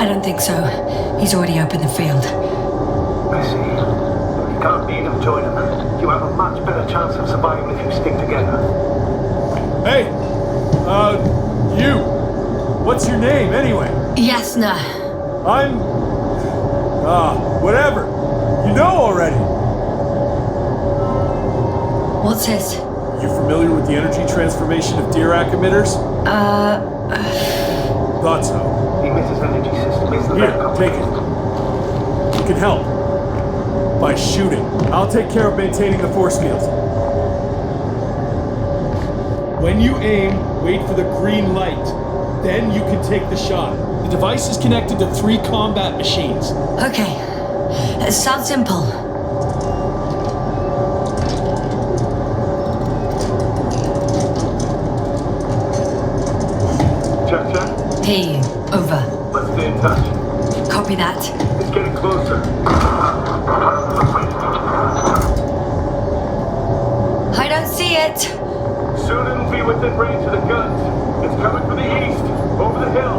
don't think so. He's already opened the field. I see. You can't beat him, join him. You have a much better chance of surviving if you stick together. Hey! You! What's your name, anyway? Yasna. I'm... whatever. You know already. What's this? You familiar with the energy transformation of Dirac emitters? Thought so. The emitter's energy system is the Here, very take it. You can help. By shooting. I'll take care of maintaining the force field. When you aim, wait for the green light. Then you can take the shot. The device is connected to 3 combat machines. Okay. It sounds simple. Check. Hear you. Over. Let's stay in touch. Copy that. It's getting closer. I don't see it. Soon it'll be within range of the guns. It's coming from the east, over the hill.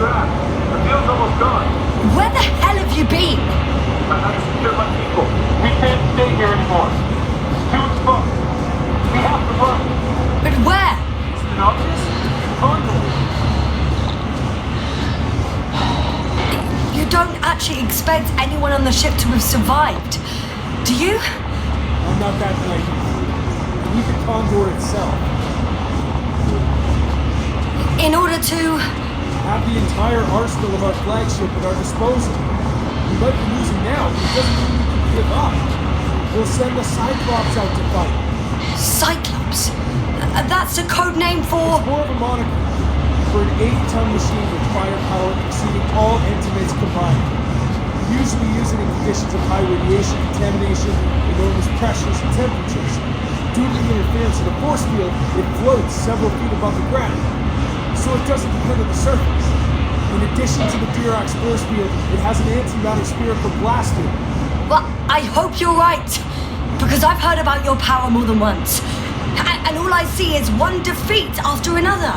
you're at. The field's almost gone. Where the hell have you been? I had to secure my people. We can't stay here anymore. It's too exposed. We have to run. But where? It's been obvious. Convoy. You don't actually expect anyone on the ship to have survived, do you? I'm not that naive. I need the Condor itself. In order to... Have the entire arsenal of our flagship at our disposal. We might be losing now, but it doesn't mean we can give up. We'll send the Cyclops out to fight. Cyclops? That's a code name for... It's more of a moniker for an 8-ton machine with firepower exceeding all entimates combined. We usually use it in conditions of high radiation contamination, enormous pressures and temperatures. Due to the interference of the force field, it floats several feet above the ground, so it doesn't occur to the surface. In addition to the Ferox force field, it has an anti-matter spherical blast field. Well, I hope you're right, because I've heard about your power more than once. And all I see is one defeat after another.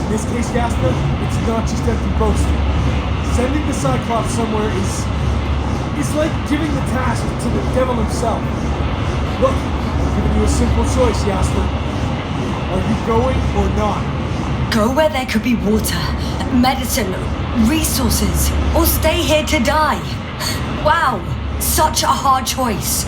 In this case, Jasper, it's not just empty boasting. Sending the Cyclops somewhere is like giving the task to the devil himself. Look, I'm giving you a simple choice, Jasper. Are you going or not? Go where there could be water, medicine, resources, or stay here to die. Wow, such a hard choice.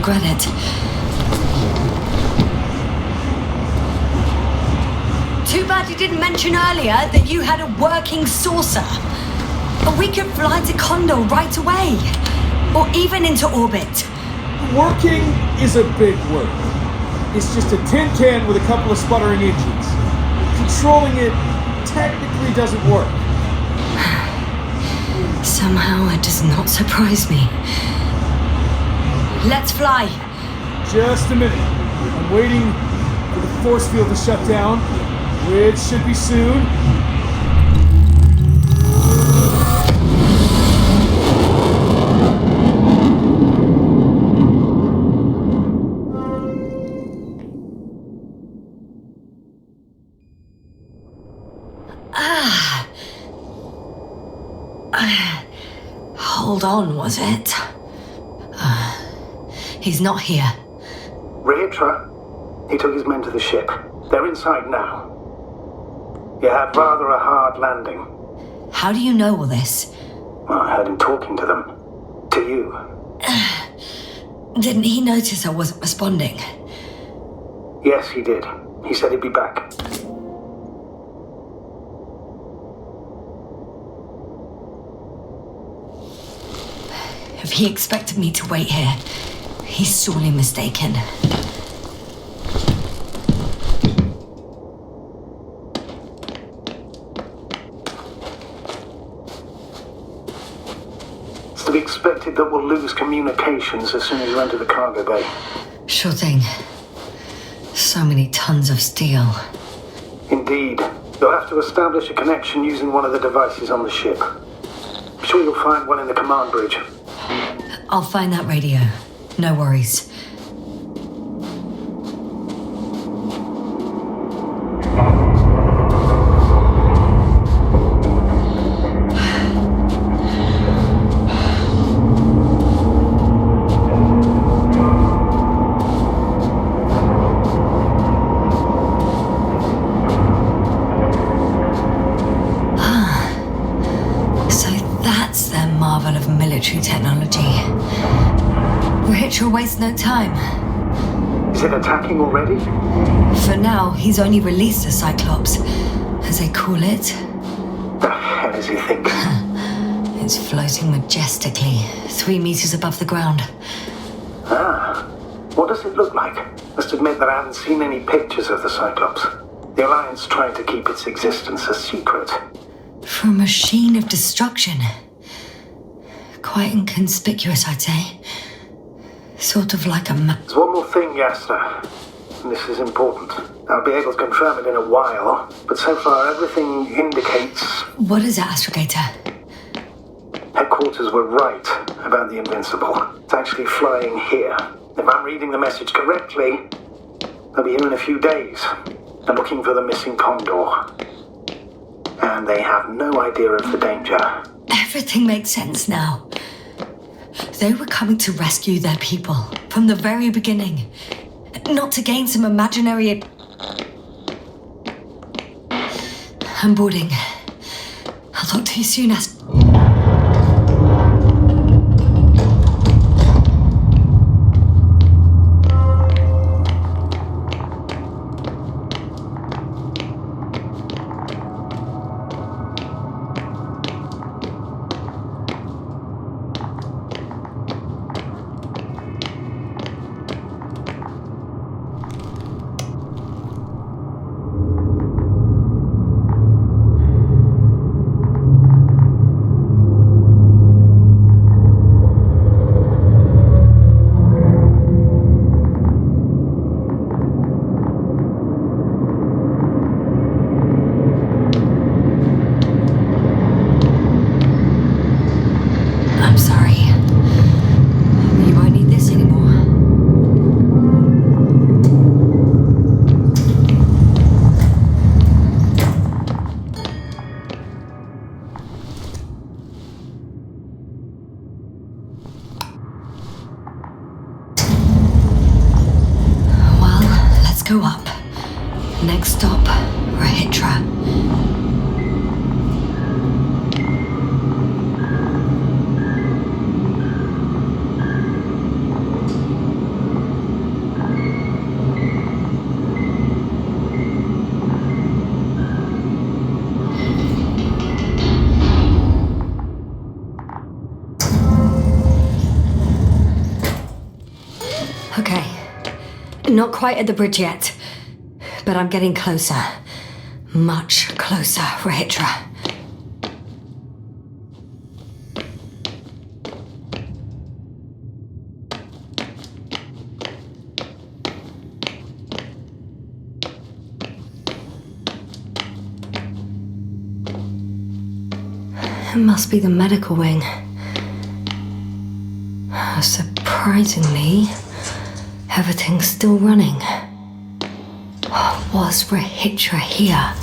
Regret it. Too bad you didn't mention earlier that you had a working saucer. We could fly to Condor right away, or even into orbit. Working is a big word. It's just a tin can with a couple of sputtering engines. Controlling it technically doesn't work. Somehow it does not surprise me. Let's fly. Just a minute. I'm waiting for the force field to shut down, which should be soon. Hold on, was it? He's not here. Reitra? He took his men to the ship. They're inside now. You had rather a hard landing. How do you know all this? Well, I heard him talking to them. To you. Didn't he notice I wasn't responding? Yes, he did. He said he'd be back. If he expected me to wait here, he's sorely mistaken. It's to be expected that we'll lose communications as soon as you enter the cargo bay. Sure thing. So many tons of steel. Indeed. You'll have to establish a connection using one of the devices on the ship. I'm sure you'll find one in the command bridge. I'll find that radio. No worries. Military technology. Reitra wastes no time. Is it attacking already? For now, he's only released a Cyclops, as they call it. The hell does he think? It's floating majestically, 3 meters above the ground. Ah, what does it look like? Must admit that I haven't seen any pictures of the Cyclops. The Alliance tried to keep its existence a secret. For a machine of destruction. Quite inconspicuous, I'd say. Sort of like a There's one more thing, Yasta. And this is important. I'll be able to confirm it in a while, but so far everything indicates... What is it, Astrogator? Headquarters were right about the Invincible. It's actually flying here. If I'm reading the message correctly, they'll be here in a few days. They're looking for the missing Condor. And they have no idea of the danger. Everything makes sense now. They were coming to rescue their people from the very beginning. Not to gain some imaginary... I'm boarding. I'll talk to you soon, I'm sorry. You won't need this anymore. Well, let's go up. Next stop, Rahitra. Okay. Not quite at the bridge yet, but I'm getting closer. Much closer, Rahitra. It must be the medical wing. Surprisingly, everything's still running. Was Rahitra here?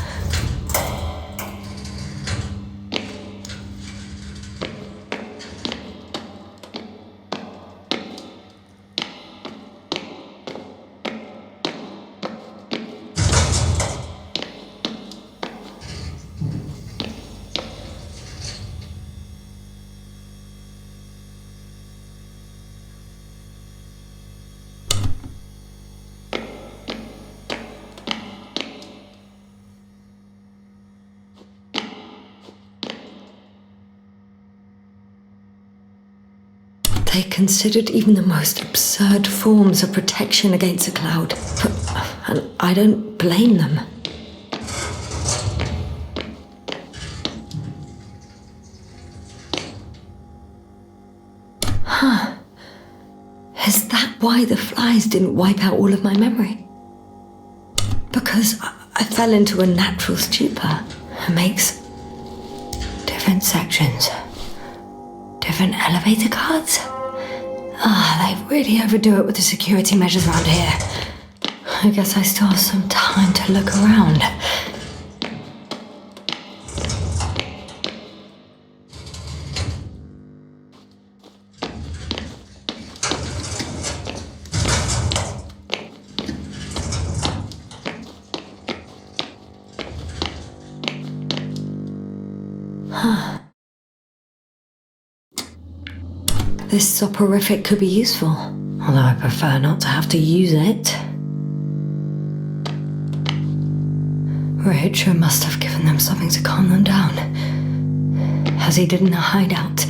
They considered even the most absurd forms of protection against a cloud. And I don't blame them. Huh. Is that why the flies didn't wipe out all of my memory? Because I fell into a natural stupor. It makes different sections. Different elevator cards? They really overdo it with the security measures around here. I guess I still have some time to look around. This soporific could be useful, although I prefer not to have to use it. Rahitra must have given them something to calm them down, as he did in a hideout.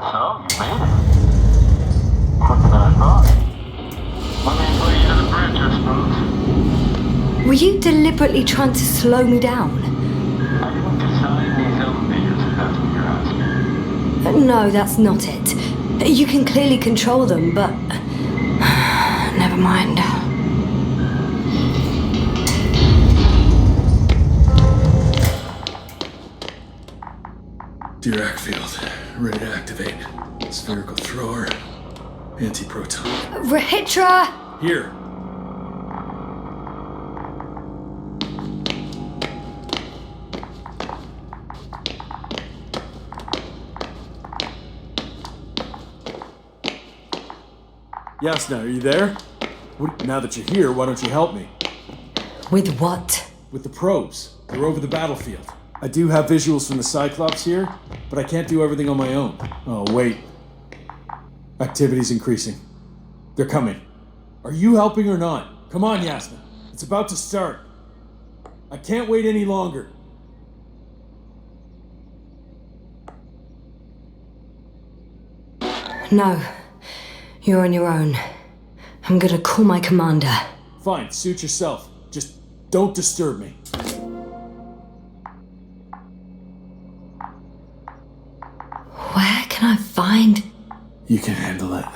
So, you made it. Quicker than I thought. Let me put you to the bridge, I suppose. Were you deliberately trying to slow me down? I didn't design these elevators, if that's what you're asking. No, that's not it. You can clearly control them, but... never mind. Dirac field. Ready to activate. Spherical thrower. Anti-proton. Rahitra! Here. Yasna, are you there? Now that you're here, why don't you help me? With what? With the probes. They're over the battlefield. I do have visuals from the Cyclops here, but I can't do everything on my own. Oh, wait. Activity's increasing. They're coming. Are you helping or not? Come on, Yasna. It's about to start. I can't wait any longer. No. You're on your own. I'm gonna call my commander. Fine, suit yourself. Just don't disturb me. Where can I find... You can handle it.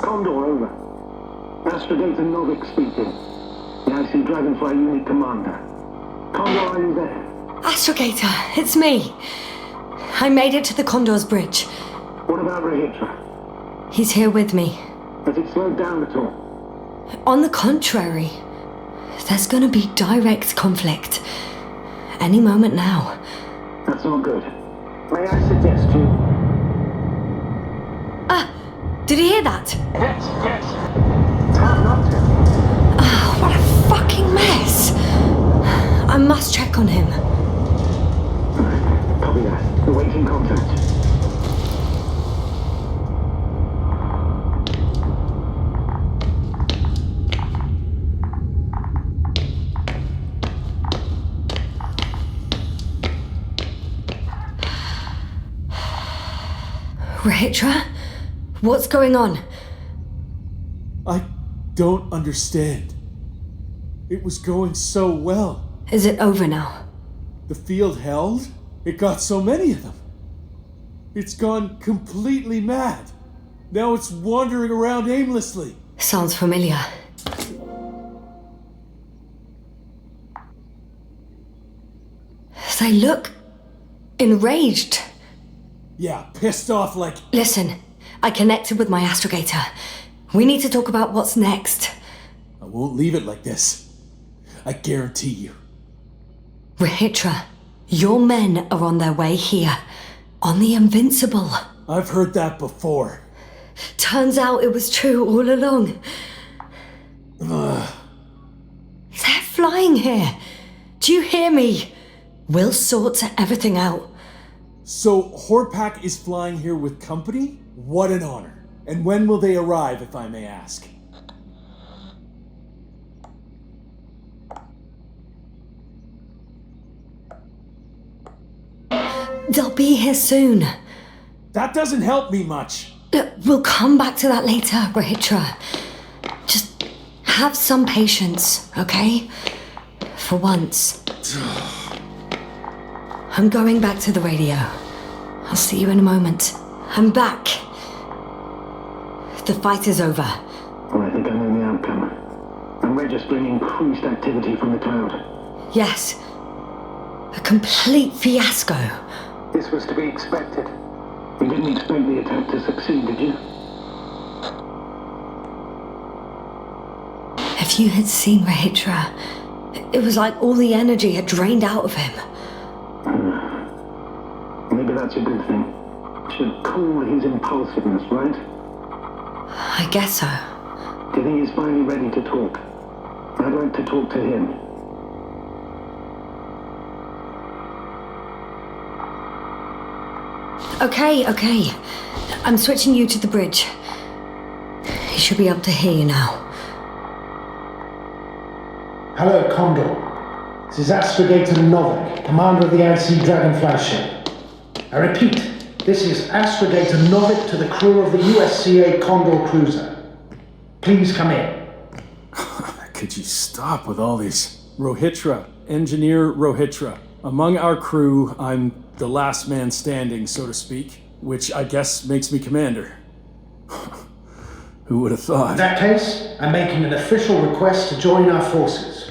Condor, over. Astrogator Novik speaking. The IC Dragonfly Unit Commander. Condor, are you there? Astrogator, it's me. I made it to the Condor's bridge. What about Rahitra? He's here with me. Has it slowed down at all? On the contrary, there's gonna be direct conflict. Any moment now. That's not good. May I suggest you... Did you hear that? Yes, yes. It's hard not to. Oh, what a fucking mess. I must check on him. Copy that. Awaiting contact. Rahitra? What's going on? I don't understand. It was going so well. Is it over now? The field held? It got so many of them. It's gone completely mad. Now it's wandering around aimlessly. Sounds familiar. They look enraged. Yeah, pissed off like... Listen, I connected with my astrogator. We need to talk about what's next. I won't leave it like this. I guarantee you. Rahitra, your men are on their way here. On the Invincible. I've heard that before. Turns out it was true all along. Ugh. They're flying here. Do you hear me? We'll sort everything out. So, Horpak is flying here with company? What an honor. And when will they arrive, if I may ask? They'll be here soon. That doesn't help me much. Look, we'll come back to that later, Rahitra. Just have some patience, okay? For once. I'm going back to the radio. I'll see you in a moment. I'm back. The fight is over. Well, I think I know the registering increased activity from the cloud. Yes. A complete fiasco. This was to be expected. You didn't expect the attack to succeed, did you? If you had seen Rahitra, it was like all the energy had drained out of him. Maybe that's a good thing. Should cool his impulsiveness, right? I guess so. Do you think he's finally ready to talk? I'd like to talk to him. Okay. I'm switching you to the bridge. He should be able to hear you now. Hello, Condor. This is Astrogator Novik, commander of the IC Dragonfly ship. I repeat, this is Astrogator Novik to the crew of the USCA Condor cruiser. Please come in. Could you stop with all these? Rohitra, Engineer Rohitra. Among our crew, I'm the last man standing, so to speak, which I guess makes me commander. Who would have thought? In that case, I'm making an official request to join our forces,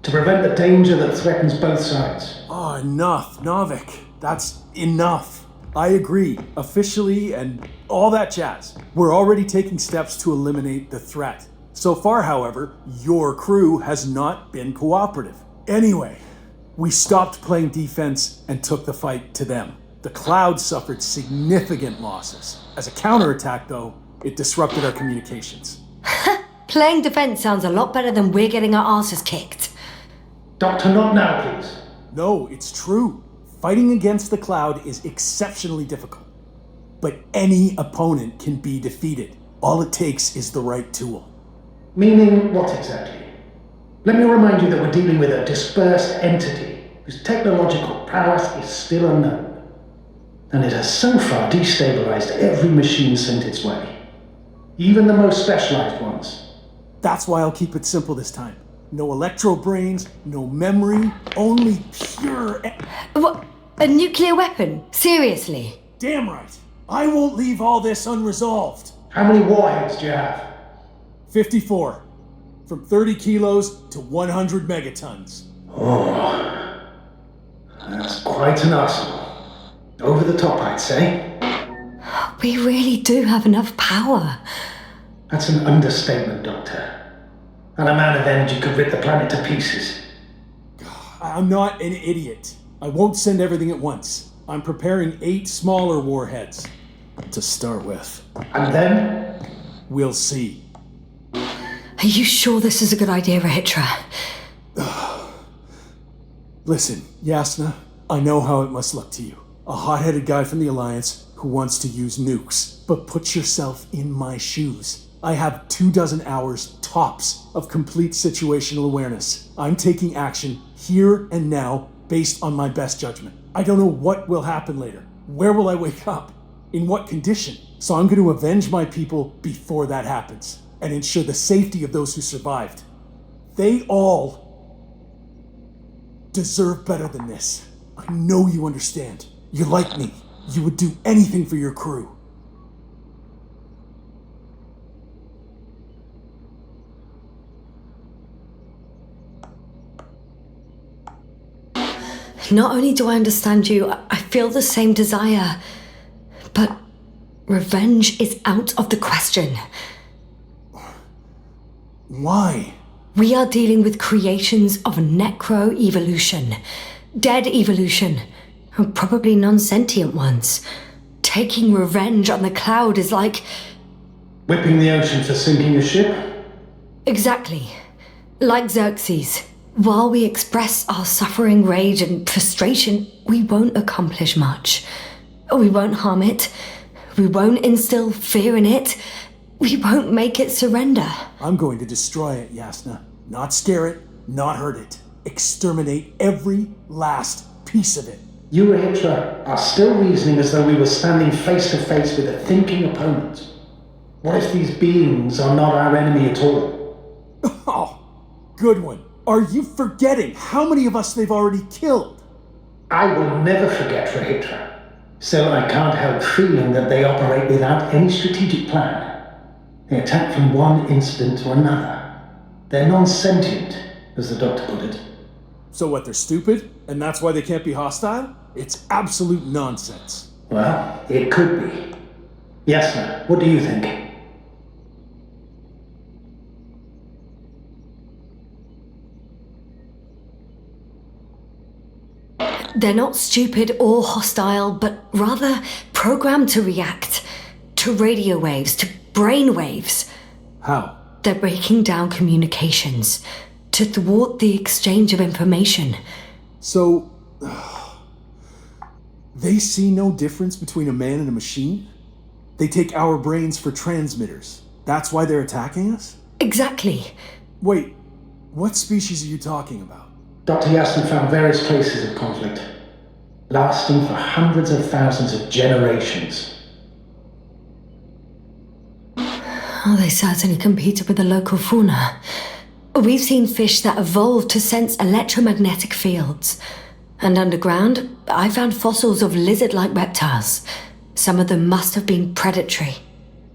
to prevent the danger that threatens both sides. Oh, enough, Novik. That's enough. I agree, officially and all that jazz. We're already taking steps to eliminate the threat. So far, however, your crew has not been cooperative. Anyway, we stopped playing defense and took the fight to them. The Cloud suffered significant losses. As a counterattack, though, it disrupted our communications. Playing defense sounds a lot better than we're getting our asses kicked. Doctor, not now, please. No, it's true. Fighting against the Cloud is exceptionally difficult. But any opponent can be defeated. All it takes is the right tool. Meaning what exactly? Let me remind you that we're dealing with a dispersed entity whose technological prowess is still unknown. And it has so far destabilized every machine sent its way. Even the most specialized ones. That's why I'll keep it simple this time. No electro brains, no memory, only pure... What? A nuclear weapon? Seriously? Damn right. I won't leave all this unresolved. How many warheads do you have? 54. From 30 kilos to 100 megatons. Oh, that's quite an arsenal. Over the top, I'd say. We really do have enough power. That's an understatement, Doctor. An amount of energy could rip the planet to pieces. I'm not an idiot. I won't send everything at once. I'm preparing 8 smaller warheads. To start with. And then? We'll see. Are you sure this is a good idea, Rahitra? Listen, Yasna, I know how it must look to you. A hot-headed guy from the Alliance who wants to use nukes. But put yourself in my shoes. I have 24 hours tops of complete situational awareness. I'm taking action here and now based on my best judgment. I don't know what will happen later. Where will I wake up? In what condition? So I'm going to avenge my people before that happens and ensure the safety of those who survived. They all deserve better than this. I know you understand. You're like me. You would do anything for your crew. Not only do I understand you, I feel the same desire. But revenge is out of the question. Why? We are dealing with creations of necro-evolution. Dead evolution. Probably non-sentient ones. Taking revenge on the Cloud is like... Whipping the ocean for sinking a ship? Exactly. Like Xerxes. While we express our suffering, rage, and frustration, we won't accomplish much. We won't harm it. We won't instill fear in it. We won't make it surrender. I'm going to destroy it, Yasna. Not scare it, not hurt it. Exterminate every last piece of it. You, Rahitra, are still reasoning as though we were standing face to face with a thinking opponent. What if these beings are not our enemy at all? Oh, good one. Are you forgetting how many of us they've already killed? I will never forget, Rahitra. Still, I can't help feeling that they operate without any strategic plan. They attack from one incident to another. They're non-sentient, as the doctor put it. So what, they're stupid? And that's why they can't be hostile? It's absolute nonsense. Well, it could be. Yasna, what do you think? They're not stupid or hostile, but rather programmed to react to radio waves, to brain waves. How? They're breaking down communications to thwart the exchange of information. So, they see no difference between a man and a machine? They take our brains for transmitters. That's why they're attacking us? Exactly. Wait, what species are you talking about? Dr. Yasna found various traces of conflict, lasting for hundreds of thousands of generations. Oh, they certainly competed with the local fauna. We've seen fish that evolved to sense electromagnetic fields. And underground, I found fossils of lizard-like reptiles. Some of them must have been predatory.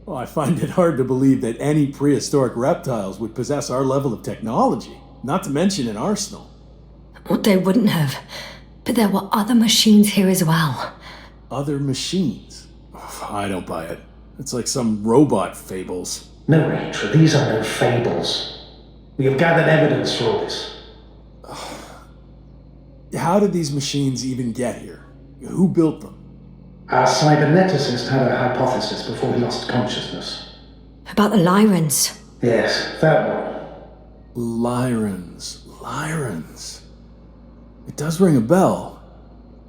Well, I find it hard to believe that any prehistoric reptiles would possess our level of technology, not to mention an arsenal. Well, they wouldn't have. But there were other machines here as well. Other machines? I don't buy it. It's like some robot fables. No, Rachel, these are no fables. We have gathered evidence for all this. How did these machines even get here? Who built them? Our cyberneticist had a hypothesis before he lost consciousness. About the Lyrans. Yes, that one. Lyrans. It does ring a bell.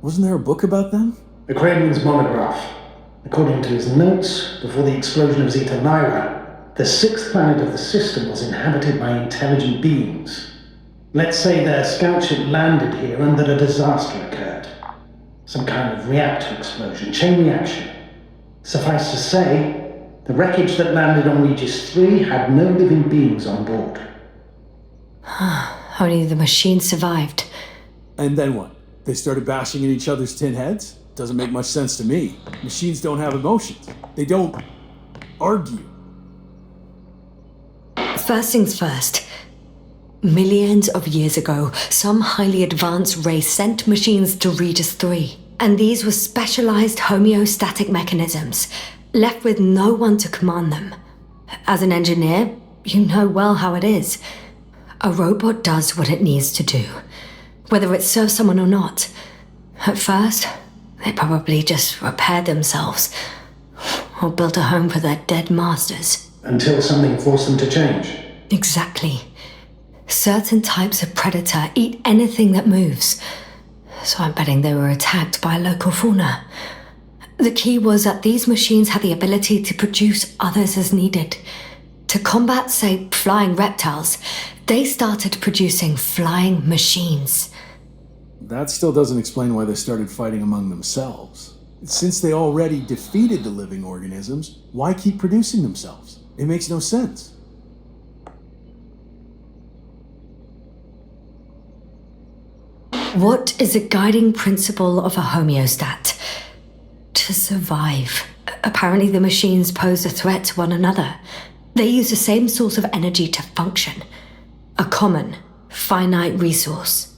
Wasn't there a book about them? The Cranian's monograph. According to his notes, before the explosion of Zeta Lyra, the sixth planet of the system was inhabited by intelligent beings. Let's say their scout ship landed here and that a disaster occurred. Some kind of reactor explosion, chain reaction. Suffice to say, the wreckage that landed on Regis 3 had no living beings on board. Only the machines survived. And then what? They started bashing in each other's tin heads? Doesn't make much sense to me. Machines don't have emotions. They don't argue. First things first. Millions of years ago, some highly advanced race sent machines to Regis 3. And these were specialized homeostatic mechanisms, left with no one to command them. As an engineer, you know well how it is. A robot does what it needs to do, whether it serves someone or not. At first, they probably just repaired themselves, or built a home for their dead masters. Until something forced them to change. Exactly. Certain types of predator eat anything that moves, so I'm betting they were attacked by local fauna. The key was that these machines had the ability to produce others as needed. To combat, say, flying reptiles, they started producing flying machines. That still doesn't explain why they started fighting among themselves. Since they already defeated the living organisms, why keep producing themselves? It makes no sense. What is a guiding principle of a homeostat? To survive. Apparently the machines pose a threat to one another. They use the same source of energy to function. A common, finite resource.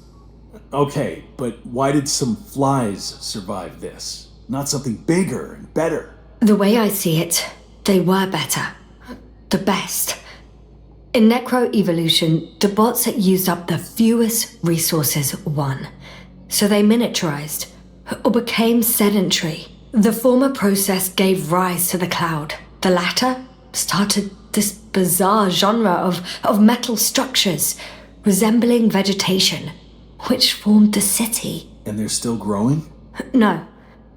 Okay, but why did some flies survive this? Not something bigger and better. The way I see it, they were better. The best. In necroevolution, the bots had used up the fewest resources won. So they miniaturized, or became sedentary. The former process gave rise to the cloud. The latter started this bizarre genre of metal structures, resembling vegetation, which formed the city. And they're still growing? No.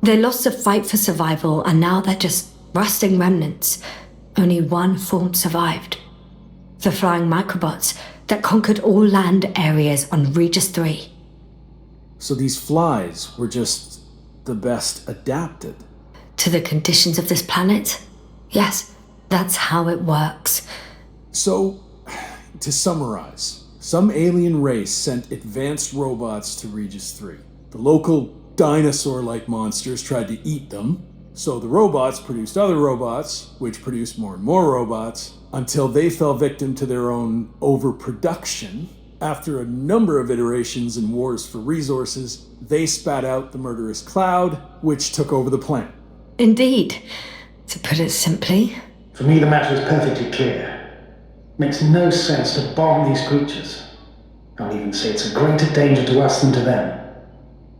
They lost the fight for survival, and now they're just rusting remnants. Only one form survived. The flying microbots that conquered all land areas on Regis 3. So these flies were just the best adapted? To the conditions of this planet? Yes, that's how it works. So, to summarize, some alien race sent advanced robots to Regis 3. The local dinosaur-like monsters tried to eat them, so the robots produced other robots, which produced more and more robots, until they fell victim to their own overproduction. After a number of iterations and wars for resources, they spat out the murderous cloud, which took over the planet. Indeed. To put it simply. For me, the matter is perfectly clear. Makes no sense to bomb these creatures. I'll even say it's a greater danger to us than to them.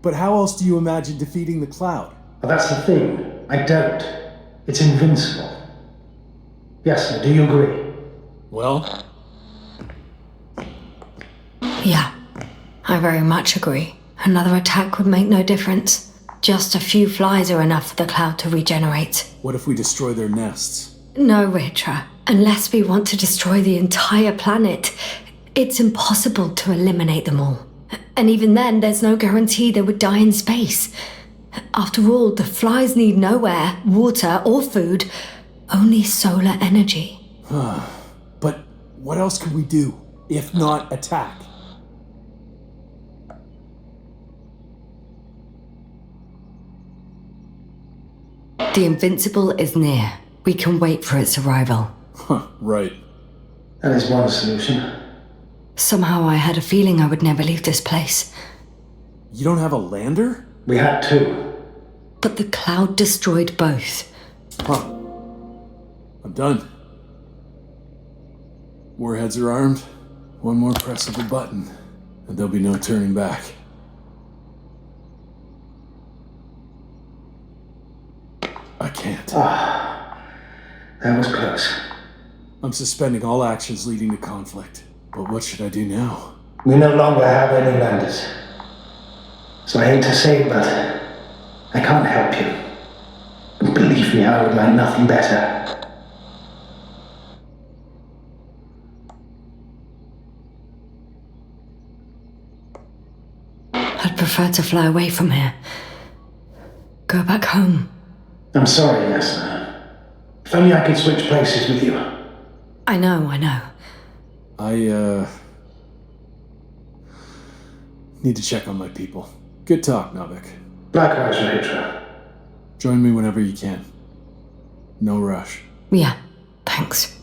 But how else do you imagine defeating the cloud? But that's the thing. I don't. It's invincible. Yes, sir, do you agree? Well? Yeah, I very much agree. Another attack would make no difference. Just a few flies are enough for the cloud to regenerate. What if we destroy their nests? No, Ritra. Unless we want to destroy the entire planet, it's impossible to eliminate them all. And even then, there's no guarantee they would die in space. After all, the flies need no air, water, or food, only solar energy. But what else could we do, if not attack? The Invincible is near. We can wait for its arrival. Right. That is one solution. Somehow I had a feeling I would never leave this place. You don't have a lander? We had two. But the cloud destroyed both. Huh. I'm done. Warheads are armed. One more press of the button, and there'll be no turning back. I can't. That was close. I'm suspending all actions leading to conflict. But what should I do now? We no longer have any landers. So I hate to say it, but I can't help you. And believe me, I would like nothing better. I'd prefer to fly away from here. Go back home. I'm sorry, Yasna. If only I could switch places with you. I know. I need to check on my people. Good talk, Novik. Likewise, Rachel. Join me whenever you can. No rush. Yeah, thanks.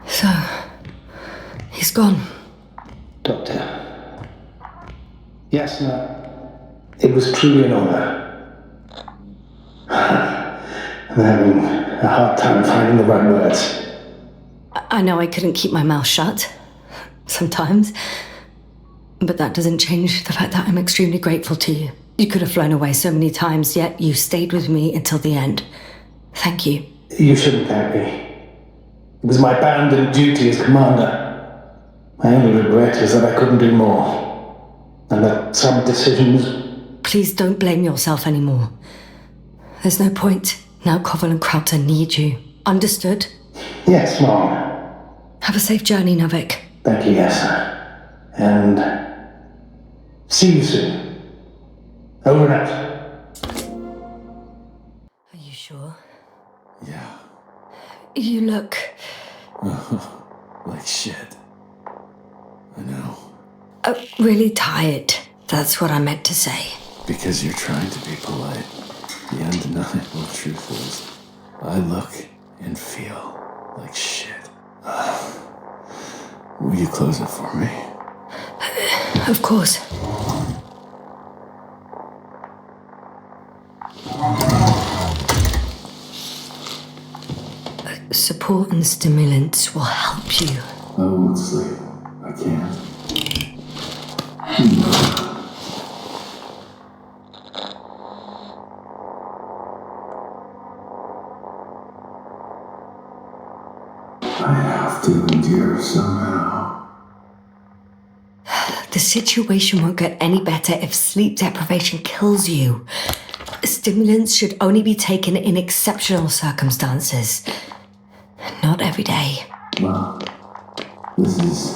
So, he's gone. Doctor. Yasna, it was truly an honor. I'm having a hard time finding the right words. I know I couldn't keep my mouth shut. Sometimes. But that doesn't change the fact that I'm extremely grateful to you. You could have flown away so many times, yet you stayed with me until the end. Thank you. You shouldn't thank me. It was my bounden duty as commander. My only regret is that I couldn't do more. And that some decisions... Please don't blame yourself anymore. There's no point. Now Koval and Krauter need you. Understood? Yes, Mom. Have a safe journey, Novik. Thank you, yes, sir. And... see you soon. Over and out. Are you sure? Yeah. You look... Like shit. I know. Really tired. That's what I meant to say. Because you're trying to be polite. The undeniable truth is, I look and feel like shit. Will you close it for me? Of course. Support and stimulants will help you. I won't sleep. I can't. I have to endure somehow. The situation won't get any better if sleep deprivation kills you. Stimulants should only be taken in exceptional circumstances. Not every day. Well, this is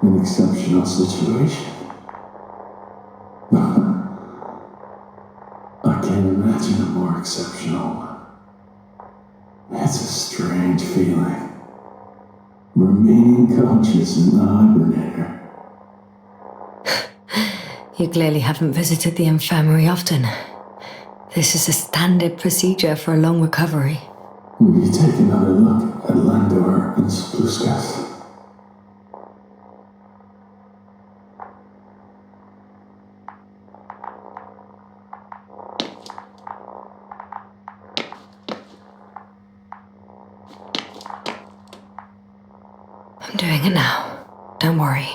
an exceptional situation. I can't imagine a more exceptional one. It's a strange feeling. Remaining conscious in the hibernator. You clearly haven't visited the infirmary often. This is a standard procedure for a long recovery. Will you take another look at Landor and Spluskas? I'm doing it now. Don't worry.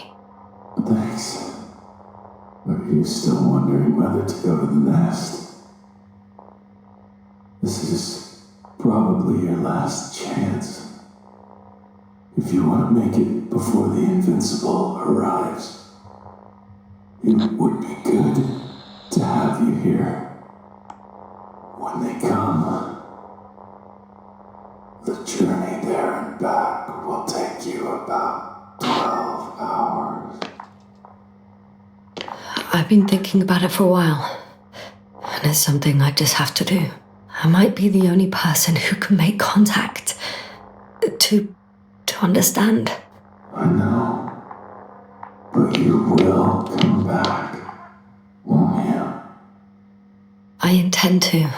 Thanks. But are you still wondering whether to go to the nest? This is probably your last chance. If you want to make it before the Invincible arrives, it would be good to have you here. When they come, the journey there and back will take you about 12 hours. I've been thinking about it for a while, and it's something I just have to do. I might be the only person who can make contact to understand. I know, but you will come back, won't you? I intend to.